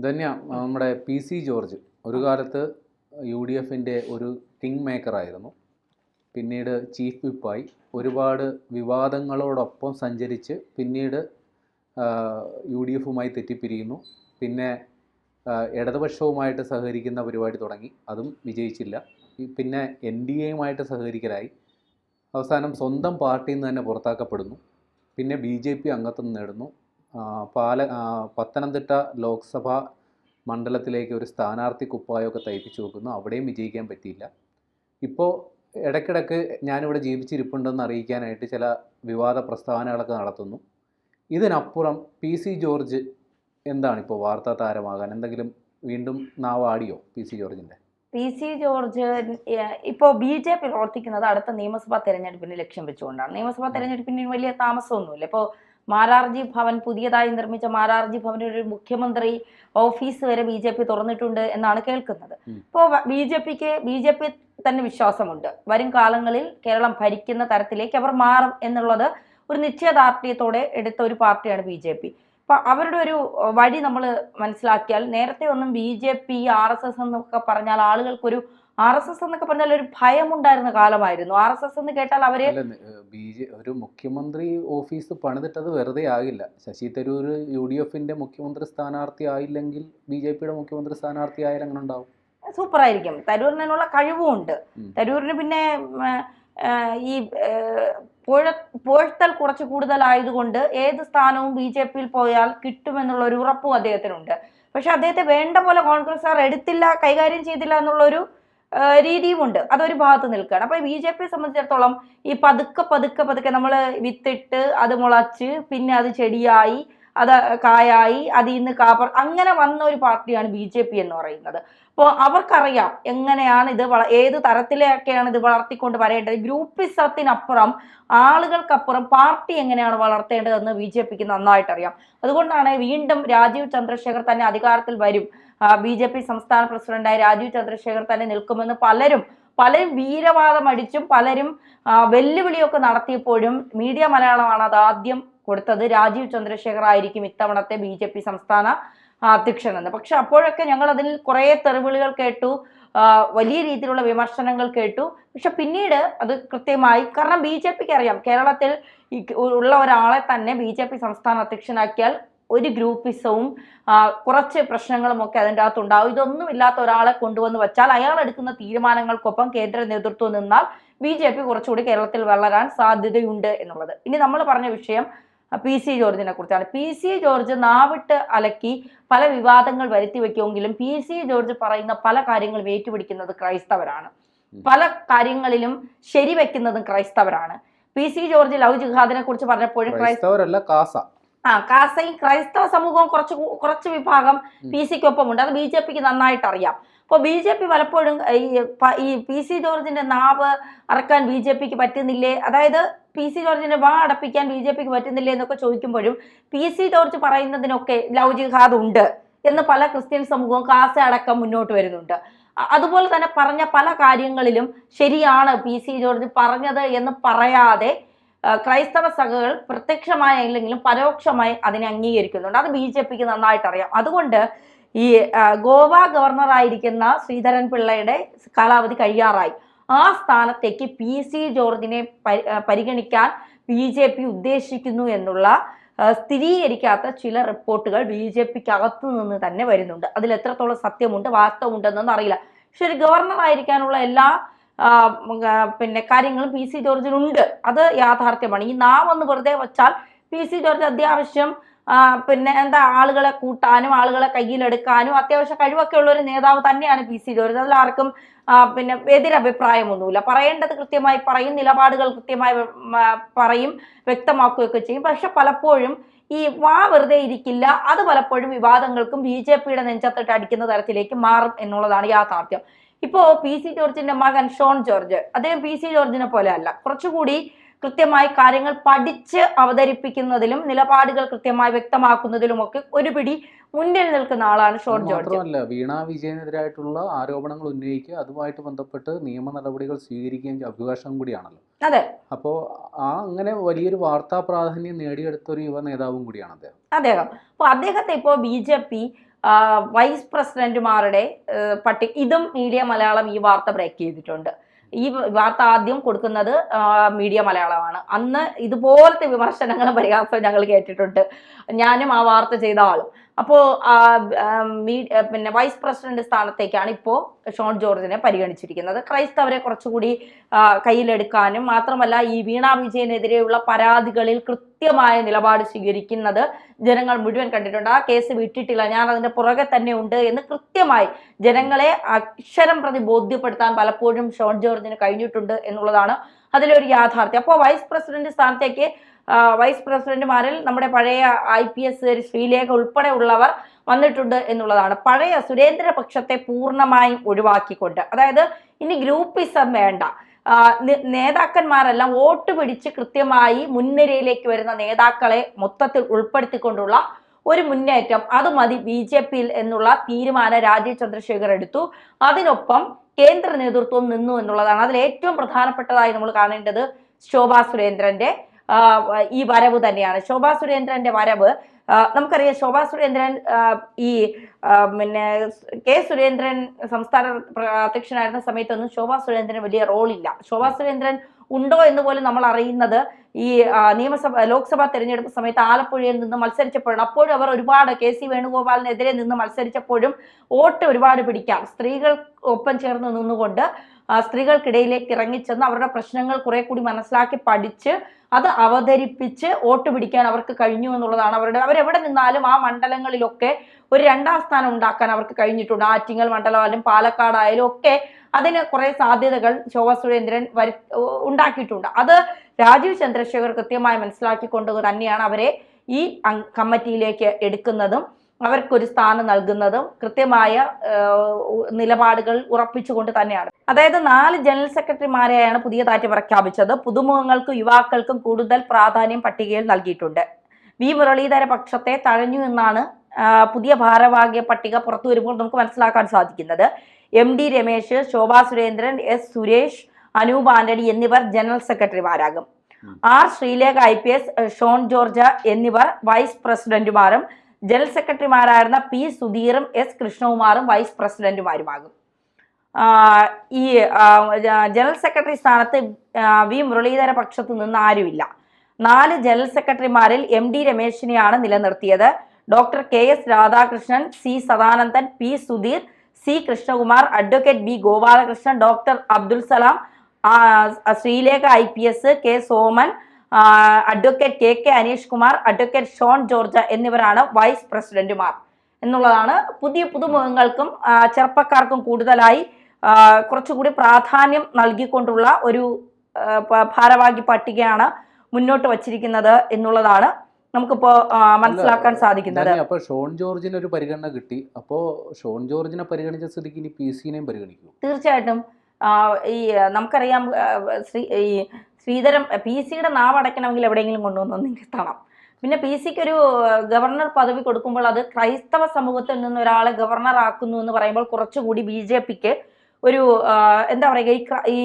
ധന്യ നമ്മുടെ PC George ഒരു കാലത്ത് UDFിൻ്റെ ഒരു കിങ് മേക്കറായിരുന്നു. പിന്നീട് ചീഫ് വിപ്പായി ഒരുപാട് വിവാദങ്ങളോടൊപ്പം സഞ്ചരിച്ച് പിന്നീട് UDFുമായി തെറ്റിപ്പിരിയുന്നു. പിന്നെ ഇടതുപക്ഷവുമായിട്ട് സഹകരിക്കുന്ന പരിപാടി തുടങ്ങി, അതും വിജയിച്ചില്ല. പിന്നെ NDAയുമായിട്ട് സഹകരിക്കലായി. അവസാനം സ്വന്തം പാർട്ടിയിൽ നിന്ന് തന്നെ പുറത്താക്കപ്പെടുന്നു. പിന്നെ BJP അംഗത്വം നേടുന്നു. പത്തനംതിട്ട ലോക്സഭാ മണ്ഡലത്തിലേക്ക് ഒരു സ്ഥാനാർത്ഥി കുപ്പായമൊക്കെ തയ്പ്പിച്ചു വെക്കുന്നു. അവിടെയും വിജയിക്കാൻ പറ്റിയില്ല. ഇപ്പോൾ ഇടയ്ക്കിടയ്ക്ക് ഞാനിവിടെ ജീവിച്ചിരിപ്പുണ്ടെന്ന് അറിയിക്കാനായിട്ട് ചില വിവാദ പ്രസ്താവനകളൊക്കെ നടത്തുന്നു. ഇതിനപ്പുറം PC ജോർജ് എന്താണ് ഇപ്പോൾ വാർത്താ താരമാകാൻ എന്തെങ്കിലും വീണ്ടും നാവാടിയോ PC ജോർജിൻ്റെ? PC ജോർജ് ഇപ്പോൾ BJP പ്രവർത്തിക്കുന്നത് അടുത്ത നിയമസഭാ തെരഞ്ഞെടുപ്പിന് ലക്ഷ്യം വെച്ചുകൊണ്ടാണ്. നിയമസഭാ തെരഞ്ഞെടുപ്പിന് വലിയ താമസമൊന്നുമില്ല. ഇപ്പോൾ മാരാർജി ഭവൻ, പുതിയതായി നിർമ്മിച്ച മാരാർജി ഭവൻ ഒരു മുഖ്യമന്ത്രി ഓഫീസ് വരെ BJP തുറന്നിട്ടുണ്ട് എന്നാണ് കേൾക്കുന്നത്. ഇപ്പോൾ BJP തന്നെ വിശ്വാസമുണ്ട്, വരും കാലങ്ങളിൽ കേരളം ഭരിക്കുന്ന തരത്തിലേക്ക് അവർ മാറും എന്നുള്ളത് ഒരു നിശ്ചയദാർഢ്യത്തോടെ എടുത്ത ഒരു പാർട്ടിയാണ് BJP. അപ്പൊ അവരുടെ ഒരു വഴി നമ്മൾ മനസ്സിലാക്കിയാൽ, നേരത്തെ ഒന്നും BJP RSS എന്നൊക്കെ പറഞ്ഞാൽ ആളുകൾക്കൊരു RSS എന്നൊക്കെ പറഞ്ഞാൽ ഒരു ഭയമുണ്ടായിരുന്ന കാലമായിരുന്നു. RSS എന്ന് കേട്ടാൽ അവര് ഒരു മുഖ്യമന്ത്രി ഓഫീസ് പണിതിട്ടത് വെറുതെ ആകില്ല. ശശി തരൂർ UDFിന്റെ മുഖ്യമന്ത്രി സ്ഥാനാർത്ഥി ആയില്ലെങ്കിൽ BJPയുടെ മുഖ്യമന്ത്രി സ്ഥാനാർത്ഥി ആയാലും അങ്ങനെ ഉണ്ടാവും. സൂപ്പർ ആയിരിക്കും. തരൂരിനുള്ള കഴിവും ഉണ്ട്. തരൂരിന് പിന്നെ ഈ പുഴത്തൽ കുറച്ച് കൂടുതലായതുകൊണ്ട് ഏത് സ്ഥാനവും BJPയിൽ പോയാൽ കിട്ടുമെന്നുള്ള ഒരു ഉറപ്പും അദ്ദേഹത്തിനുണ്ട്. പക്ഷെ അദ്ദേഹത്തെ വേണ്ട പോലെ കോൺഗ്രസ്സുകാർ എടുത്തില്ല, കൈകാര്യം ചെയ്തില്ല എന്നുള്ളൊരു രീതിയുമുണ്ട്. അതൊരു ഭാഗത്ത് നിൽക്കുകയാണ്. അപ്പൊ BJPയെ സംബന്ധിച്ചിടത്തോളം ഈ പതുക്കെ നമ്മൾ വിത്തിട്ട് അത് മുളച്ച് പിന്നെ അത് ചെടിയായി അത് കായായി അതിൽ നിന്ന് അങ്ങനെ വന്ന ഒരു പാർട്ടിയാണ് BJP എന്ന് പറയുന്നത്. അപ്പോൾ അവർക്കറിയാം എങ്ങനെയാണ് ഇത് ഏത് തരത്തിലൊക്കെയാണ് ഇത് വളർത്തിക്കൊണ്ട് വരേണ്ടത്. ഗ്രൂപ്പിസത്തിനപ്പുറം ആളുകൾക്കപ്പുറം പാർട്ടി എങ്ങനെയാണ് വളർത്തേണ്ടതെന്ന് BJPക്ക് നന്നായിട്ട് അറിയാം. അതുകൊണ്ടാണ് വീണ്ടും രാജീവ് ചന്ദ്രശേഖർ തന്നെ അധികാരത്തിൽ വരും, BJP സംസ്ഥാന പ്രസിഡന്റായി രാജീവ് ചന്ദ്രശേഖർ തന്നെ നിൽക്കുമെന്ന് പലരും വീരവാദം അടിച്ചും പലരും വെല്ലുവിളിയൊക്കെ നടത്തിയപ്പോഴും മീഡിയ മലയാളമാണ് അത് ആദ്യം കൊടുത്തത്. രാജീവ് ചന്ദ്രശേഖർ ആയിരിക്കും ഇത്തവണത്തെ BJP സംസ്ഥാന അധ്യക്ഷൻ എന്ന്. പക്ഷെ അപ്പോഴൊക്കെ ഞങ്ങൾ അതിൽ കുറേ തെറിവിളികൾ കേട്ടു, വലിയ രീതിയിലുള്ള വിമർശനങ്ങൾ കേട്ടു. പക്ഷെ പിന്നീട് അത് കൃത്യമായി, കാരണം BJPക്ക് അറിയാം കേരളത്തിൽ ഉള്ള ഒരാളെ തന്നെ BJP സംസ്ഥാന അധ്യക്ഷനാക്കിയാൽ ഒരു ഗ്രൂപ്പിസവും കുറച്ച് പ്രശ്നങ്ങളും ഒക്കെ അതിൻ്റെ അകത്തുണ്ടാവും. ഇതൊന്നും ഇല്ലാത്ത ഒരാളെ കൊണ്ടുവന്ന് വെച്ചാൽ അയാൾ എടുക്കുന്ന തീരുമാനങ്ങൾക്കൊപ്പം കേന്ദ്ര നേതൃത്വം നിന്നാൽ BJP കുറച്ചുകൂടി കേരളത്തിൽ വളരാൻ സാധ്യതയുണ്ട് എന്നുള്ളത്. ഇനി നമ്മൾ പറഞ്ഞ വിഷയം PC ജോർജിനെ കുറിച്ചാണ്. PC ജോർജ് നാവിട്ട് അലക്കി പല വിവാദങ്ങൾ വരുത്തി വെക്കുമെങ്കിലും PC ജോർജ് പറയുന്ന പല കാര്യങ്ങളും ഏറ്റുപിടിക്കുന്നത് ക്രൈസ്തവരാണ്. പല കാര്യങ്ങളിലും ശരിവെക്കുന്നതും ക്രൈസ്തവരാണ്. PC ജോർജ് ലവ് ജിഹാദിനെ കുറിച്ച് പറഞ്ഞപ്പോഴും കാസയും ക്രൈസ്തവ സമൂഹവും കുറച്ച് വിഭാഗം PCക്കൊപ്പമുണ്ട്. അത് BJPക്ക് നന്നായിട്ട് അറിയാം. അപ്പോൾ BJP പലപ്പോഴും ഈ PC ജോർജിന്റെ നാവ് അറക്കാൻ BJPക്ക് പറ്റുന്നില്ലേ, അതായത് PC ജോർജിന്റെ വാ അടപ്പിക്കാൻ BJPക്ക് പറ്റുന്നില്ലേ എന്നൊക്കെ ചോദിക്കുമ്പോഴും PC ജോർജ് പറയുന്നതിനൊക്കെ ലവ് ജിഹാദ് ഉണ്ട് എന്ന് പല ക്രിസ്ത്യൻ സമൂഹവും കാസ അടക്കം മുന്നോട്ട് വരുന്നുണ്ട്. അതുപോലെ തന്നെ പറഞ്ഞ പല കാര്യങ്ങളിലും ശരിയാണ് PC ജോർജ് പറഞ്ഞത് എന്ന് പറയാതെ ക്രൈസ്തവ സഭകൾ പ്രത്യക്ഷമായില്ലെങ്കിലും പരോക്ഷമായി അതിനെ അംഗീകരിക്കുന്നുണ്ട്. അത് BJPക്ക് നന്നായിട്ട് അറിയാം. അതുകൊണ്ട് ഈ ഗോവ ഗവർണറായിരിക്കുന്ന ശ്രീധരൻ പിള്ളയുടെ കാലാവധി കഴിയാറായി. ആ സ്ഥാനത്തേക്ക് PC ജോർജിനെ പരിഗണിക്കാൻ BJP ഉദ്ദേശിക്കുന്നു എന്നുള്ള സ്ഥിരീകരിക്കാത്ത ചില റിപ്പോർട്ടുകൾ BJPക്ക് അകത്തു നിന്ന് തന്നെ വരുന്നുണ്ട്. അതിൽ എത്രത്തോളം സത്യമുണ്ട് വാസ്തവമുണ്ടെന്നൊന്നും അറിയില്ല. പക്ഷെ ഒരു ഗവർണർ ആയിരിക്കാനുള്ള എല്ലാ കാര്യങ്ങളും PC ജോർജിനുണ്ട്. അത് യാഥാർത്ഥ്യമാണ്. ഈ നാമൊന്ന് വെറുതെ വച്ചാൽ PC ജോർജ് അത്യാവശ്യം ആളുകളെ കൂട്ടാനും ആളുകളെ കയ്യിലെടുക്കാനും അത്യാവശ്യം കഴിവൊക്കെ ഉള്ള ഒരു നേതാവ് തന്നെയാണ് PC ജോർജ്. അതിലാർക്കും എതിരഭിപ്രായമൊന്നുമില്ല. പറയേണ്ടത് കൃത്യമായി പറയും, നിലപാടുകൾ കൃത്യമായി പറയും, വ്യക്തമാക്കുകയൊക്കെ ചെയ്യും. പക്ഷെ പലപ്പോഴും ഈ വാ വെറുതെ ഇരിക്കില്ല. അത് പലപ്പോഴും വിവാദങ്ങൾക്കും BJPയുടെ നെഞ്ചത്തിട്ട് അടിക്കുന്ന തരത്തിലേക്ക് മാറും എന്നുള്ളതാണ് യാഥാർത്ഥ്യം. ഇപ്പോ PC ജോർജിന്റെ മകൻ ഷോൺ ജോർജ്, അദ്ദേഹം PC ജോർജിനെ പോലെ അല്ല, കുറച്ചുകൂടി കൃത്യമായി കാര്യങ്ങൾ പഠിച്ച് അവതരിപ്പിക്കുന്നതിലും നിലപാടുകൾ കൃത്യമായി വ്യക്തമാക്കുന്നതിലുമൊക്കെ ഒരു പിടി മുന്നിൽ നിൽക്കുന്ന ആളാണ് ഷോൺ ജോർജ്. മാത്രമല്ല, വീണ വിജയനെതിരായിട്ടുള്ള ആരോപണങ്ങൾ ഉന്നയിക്കുക, അതുമായിട്ട് ബന്ധപ്പെട്ട് നിയമ നടപടികൾ സ്വീകരിക്കുകയും അഭിഭാഷകം കൂടിയാണല്ലോ. അതെ. അപ്പോൾ അങ്ങനെ വലിയൊരു വാർത്താ പ്രാധാന്യം നേടിയെടുത്ത ഒരു യുവ നേതാവും കൂടിയാണ് അദ്ദേഹം. അപ്പോൾ അദ്ദേഹത്തെ ഇപ്പോൾ BJP വൈസ് പ്രസിഡന്റുമാരുടെ ഇതും മീഡിയ മലയാളം ഈ വാർത്ത ബ്രേക്ക് ചെയ്തിട്ടുണ്ട്. ഈ വാർത്ത ആദ്യം കൊടുക്കുന്നത് മീഡിയ മലയാളമാണ്. അന്ന് ഇതുപോലത്തെ വിമർശനങ്ങളും പരിഹാസവും ഞങ്ങൾ കേട്ടിട്ടുണ്ട്, ഞാനും ആ വാർത്ത ചെയ്ത ആളും. അപ്പോൾ പിന്നെ വൈസ് പ്രസിഡന്റ് സ്ഥാനത്തേക്കാണ് ഇപ്പോൾ ഷോൺ ജോർജിനെ പരിഗണിച്ചിരിക്കുന്നത്. ക്രൈസ്തവരെ കുറച്ചുകൂടി കയ്യിലെടുക്കാനും മാത്രമല്ല ഈ വീണ വിജയനെതിരെയുള്ള പരാതികളിൽ കൃത്യമായ നിലപാട് സ്വീകരിക്കുന്നത് ജനങ്ങൾ മുഴുവൻ കണ്ടിട്ടുണ്ട്. ആ കേസ് വിട്ടിട്ടില്ല, ഞാൻ അതിന്റെ പുറകെ തന്നെ ഉണ്ട് എന്ന് കൃത്യമായി ജനങ്ങളെ അക്ഷരം പ്രതി ബോധ്യപ്പെടുത്താൻ പലപ്പോഴും ഷോൺ ജോർജിന് കഴിഞ്ഞിട്ടുണ്ട് എന്നുള്ളതാണ് അതിലൊരു യാഥാർത്ഥ്യം. അപ്പോൾ വൈസ് പ്രസിഡന്റ് സ്ഥാനത്തേക്ക് വൈസ് പ്രസിഡന്റുമാരിൽ നമ്മുടെ പഴയ IPS ശ്രീലേഖ ഉൾപ്പെടെ ഉള്ളവർ വന്നിട്ടുണ്ട് എന്നുള്ളതാണ്. പഴയ സുരേന്ദ്ര പക്ഷത്തെ പൂർണ്ണമായും ഒഴിവാക്കിക്കൊണ്ട്, അതായത് ഇനി ഗ്രൂപ്പിസം വേണ്ട, നേതാക്കന്മാരെല്ലാം വോട്ട് പിടിച്ച് കൃത്യമായി മുൻനിരയിലേക്ക് വരുന്ന നേതാക്കളെ മൊത്തത്തിൽ ഉൾപ്പെടുത്തിക്കൊണ്ടുള്ള ഒരു മുന്നേറ്റം, അത് മതി BJP-യിൽ എന്നുള്ള തീരുമാനം രാജീവ് ചന്ദ്രശേഖർ എടുത്തു. അതിനൊപ്പം കേന്ദ്ര നേതൃത്വം നിന്നു എന്നുള്ളതാണ്. അതിൽ ഏറ്റവും പ്രധാനപ്പെട്ടതായി നമ്മൾ കാണേണ്ടത് ശോഭാ സുരേന്ദ്രന്റെ ഈ വരവ് തന്നെയാണ്. ശോഭാ സുരേന്ദ്രന്റെ വരവ് നമുക്കറിയാം. ശോഭാ സുരേന്ദ്രൻ ഈ പിന്നെ കെ സുരേന്ദ്രൻ സംസ്ഥാന അധ്യക്ഷനായിരുന്ന സമയത്തൊന്നും ശോഭാ സുരേന്ദ്രന് വലിയ റോളില്ല. ശോഭാ സുരേന്ദ്രൻ ഉണ്ടോ എന്ന് പോലും നമ്മൾ അറിയുന്നത് ഈ ലോക്സഭാ തെരഞ്ഞെടുപ്പ് സമയത്ത് ആലപ്പുഴയിൽ നിന്ന് മത്സരിച്ചപ്പോഴും, അപ്പോഴും അവർ ഒരുപാട് KC വേണുഗോപാലിനെതിരെ നിന്ന് മത്സരിച്ചപ്പോഴും വോട്ട് ഒരുപാട് പിടിക്കാം സ്ത്രീകൾ ഒപ്പം ചേർന്ന് നിന്നുകൊണ്ട് സ്ത്രീകൾക്കിടയിലേക്ക് ഇറങ്ങിച്ചെന്ന് അവരുടെ പ്രശ്നങ്ങൾ കുറെ കൂടി മനസ്സിലാക്കി പഠിച്ച് അത് അവതരിപ്പിച്ച് വോട്ട് പിടിക്കാൻ അവർക്ക് കഴിഞ്ഞു എന്നുള്ളതാണ്. അവരെവിടെ നിന്നാലും ആ മണ്ഡലങ്ങളിലൊക്കെ ഒരു 2ാം സ്ഥാനം ഉണ്ടാക്കാൻ അവർക്ക് കഴിഞ്ഞിട്ടുണ്ട്. ആറ്റിങ്ങൽ മണ്ഡലമായാലും പാലക്കാടായാലും ഒക്കെ അതിന് കുറെ സാധ്യതകൾ ശോഭാ സുരേന്ദ്രൻ ഉണ്ടാക്കിയിട്ടുണ്ട്. അത് രാജീവ് ചന്ദ്രശേഖർ കൃത്യമായി മനസ്സിലാക്കിക്കൊണ്ട് തന്നെയാണ് അവരെ ഈ കമ്മിറ്റിയിലേക്ക് എടുക്കുന്നതും അവർക്കൊരു സ്ഥാനം നൽകുന്നതും കൃത്യമായ നിലപാടുകൾ ഉറപ്പിച്ചുകൊണ്ട് തന്നെയാണ്. അതായത് 4 ജനറൽ സെക്രട്ടറിമാരെയാണ് പുതിയതായിട്ട് പ്രഖ്യാപിച്ചത്. പുതുമുഖങ്ങൾക്കും യുവാക്കൾക്കും കൂടുതൽ പ്രാധാന്യം പട്ടികയിൽ നൽകിയിട്ടുണ്ട്. വി മുരളീധര പക്ഷത്തെ തഴഞ്ഞു എന്നാണ് പുതിയ ഭാരവാഹ്യ പട്ടിക പുറത്തു വരുമ്പോൾ നമുക്ക് മനസ്സിലാക്കാൻ സാധിക്കുന്നത്. MD രമേശ്, ശോഭാ സുരേന്ദ്രൻ, S സുരേഷ്, അനൂപ് ആന്റണി എന്നിവർ ജനറൽ സെക്രട്ടറിമാരാകും. R ശ്രീലേഖ IPS, ഷോൺ ജോർജ് എന്നിവർ വൈസ് പ്രസിഡന്റുമാരും ജനറൽ സെക്രട്ടറിമാരായിരുന്ന P സുധീറും S കൃഷ്ണകുമാറും വൈസ് പ്രസിഡന്റുമാരുമാകും. ഈ ജനറൽ സെക്രട്ടറി സ്ഥാനത്ത് വി മുരളീധര പക്ഷത്തു നിന്ന് ആരുമില്ല. 4 ജനറൽ സെക്രട്ടറിമാരിൽ MD രമേശിനെയാണ് നിലനിർത്തിയത്. Doctor KS Radhakrishnan, C Sadanandan, P Sudheer, C Krishnakumar, advocate B Gopalakrishnan, doctor Abdul Salam, Sreelekha IPS, K Soman, advocate KK Aneesh Kumar, advocate Shone George എന്നിവരാണ് വൈസ് പ്രസിഡന്റുമാർ എന്നുള്ളതാണ്. പുതുമുഖങ്ങൾക്കും ചെറുപ്പക്കാർക്കും കൂടുതലായി കുറച്ചുകൂടി പ്രാധാന്യം നൽകിക്കൊണ്ടുള്ള ഒരു ഭാരവാഹി പട്ടികയാണ് മുന്നോട്ട് വച്ചിരിക്കുന്നത് എന്നുള്ളതാണ് നമുക്കിപ്പോ മനസ്സിലാക്കാൻ സാധിക്കുന്നത്. അപ്പൊ ഷോൺ ജോർജിന് ഒരു പരിഗണന കിട്ടി. അപ്പോ ഷോൺ ജോർജിനെ പരിഗണിച്ച സ്ഥിതിക്ക് ഇനി PC-നെയും പരിഗണിക്കും. തീർച്ചയായിട്ടും. ഈ നമുക്കറിയാം ഈ ശ്രീധരൻ PC-യുടെ നാവ് അടയ്ക്കണമെങ്കിൽ എവിടെയെങ്കിലും കൊണ്ടുവന്ന് നിർത്തണം. പിന്നെ PC-ക്ക് ഒരു ഗവർണർ പദവി കൊടുക്കുമ്പോൾ അത് ക്രൈസ്തവ സമൂഹത്തിൽ നിന്ന് ഒരാളെ ഗവർണർ ആക്കുന്നു എന്ന് പറയുമ്പോൾ കുറച്ചുകൂടി BJP-ക്ക് ഒരു എന്താ പറയുക, ഈ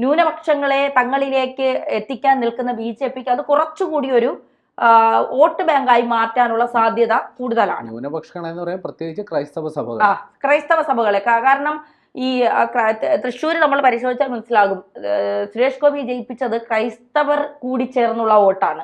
ന്യൂനപക്ഷങ്ങളെ തങ്ങളിലേക്ക് എത്തിക്കാൻ നിൽക്കുന്ന BJP-ക്ക് അത് കുറച്ചുകൂടി ഒരു വോട്ട് ബാങ്കായി മാറ്റാനുള്ള സാധ്യത കൂടുതലാണ്. ന്യൂനപക്ഷങ്ങൾ എന്ന് പറയാൻ പ്രത്യേകിച്ച് ക്രൈസ്തവ സഭകളെ കാരണം ഈ തൃശ്ശൂർ നമ്മൾ പരിശോധിച്ചാൽ മനസ്സിലാകും, സുരേഷ് ഗോപി ജയിപ്പിച്ചത് ക്രൈസ്തവർ കൂടി ചേർന്നുള്ള വോട്ടാണ്.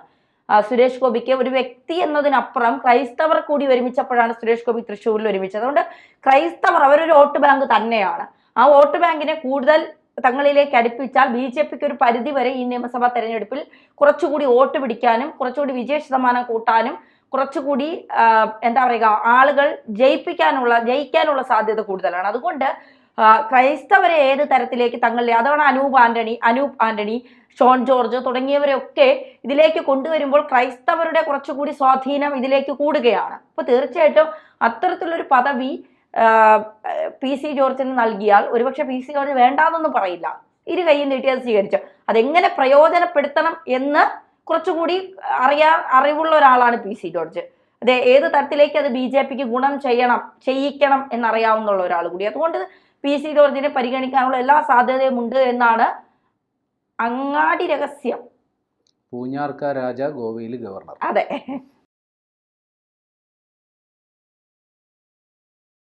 സുരേഷ് ഗോപിക്ക് ഒരു വ്യക്തി എന്നതിനപ്പുറം ക്രൈസ്തവർ കൂടി ഒരുമിച്ചപ്പോഴാണ് സുരേഷ് ഗോപി തൃശ്ശൂരിൽ ഒരുമിച്ചത്. അതുകൊണ്ട് ക്രൈസ്തവർ അവരൊരു വോട്ട് ബാങ്ക് തന്നെയാണ്. ആ വോട്ട് ബാങ്കിനെ കൂടുതൽ തങ്ങളിലേക്ക് അടുപ്പിച്ചാൽ BJP-ക്ക് ഒരു പരിധി വരെ ഈ നിയമസഭാ തെരഞ്ഞെടുപ്പിൽ കുറച്ചുകൂടി വോട്ട് പിടിക്കാനും കുറച്ചുകൂടി വിജയ ശതമാനം കൂട്ടാനും കുറച്ചുകൂടി എന്താ പറയുക ആളുകൾ ജയിക്കാനുള്ള സാധ്യത കൂടുതലാണ്. അതുകൊണ്ട് ക്രൈസ്തവരെ ഏത് തരത്തിലേക്ക് തങ്ങളിലെ അതാണ് അനൂപ് ആന്റണി, ഷോൺ ജോർജ് തുടങ്ങിയവരൊക്കെ ഇതിലേക്ക് കൊണ്ടുവരുമ്പോൾ ക്രൈസ്തവരുടെ കുറച്ചുകൂടി സ്വാധീനം ഇതിലേക്ക് കൂടുകയാണ്. അപ്പൊ തീർച്ചയായിട്ടും അത്തരത്തിലൊരു പദവി PC ജോർജിന് നൽകിയാൽ ഒരുപക്ഷെ PC ജോർജ് വേണ്ടാന്നൊന്നും പറയില്ല, ഇരു കൈയും നീട്ടി അത് സ്വീകരിച്ചു. അതെങ്ങനെ പ്രയോജനപ്പെടുത്തണം എന്ന് കുറച്ചുകൂടി അറിവുള്ള ഒരാളാണ് PC ജോർജ്. അതെ, ഏത് തരത്തിലേക്ക് അത് BJP-ക്ക് ഗുണം ചെയ്യിക്കണം എന്നറിയാവുന്ന ഒരാൾ കൂടി. അതുകൊണ്ട് PC ജോർജിനെ പരിഗണിക്കാനുള്ള എല്ലാ സാധ്യതയും ഉണ്ട് എന്നാണ് അങ്ങാടി രഹസ്യം. പൂഞ്ഞാർക്ക രാജ, ഗോവയിൽ ഗവർണർ. അതെ.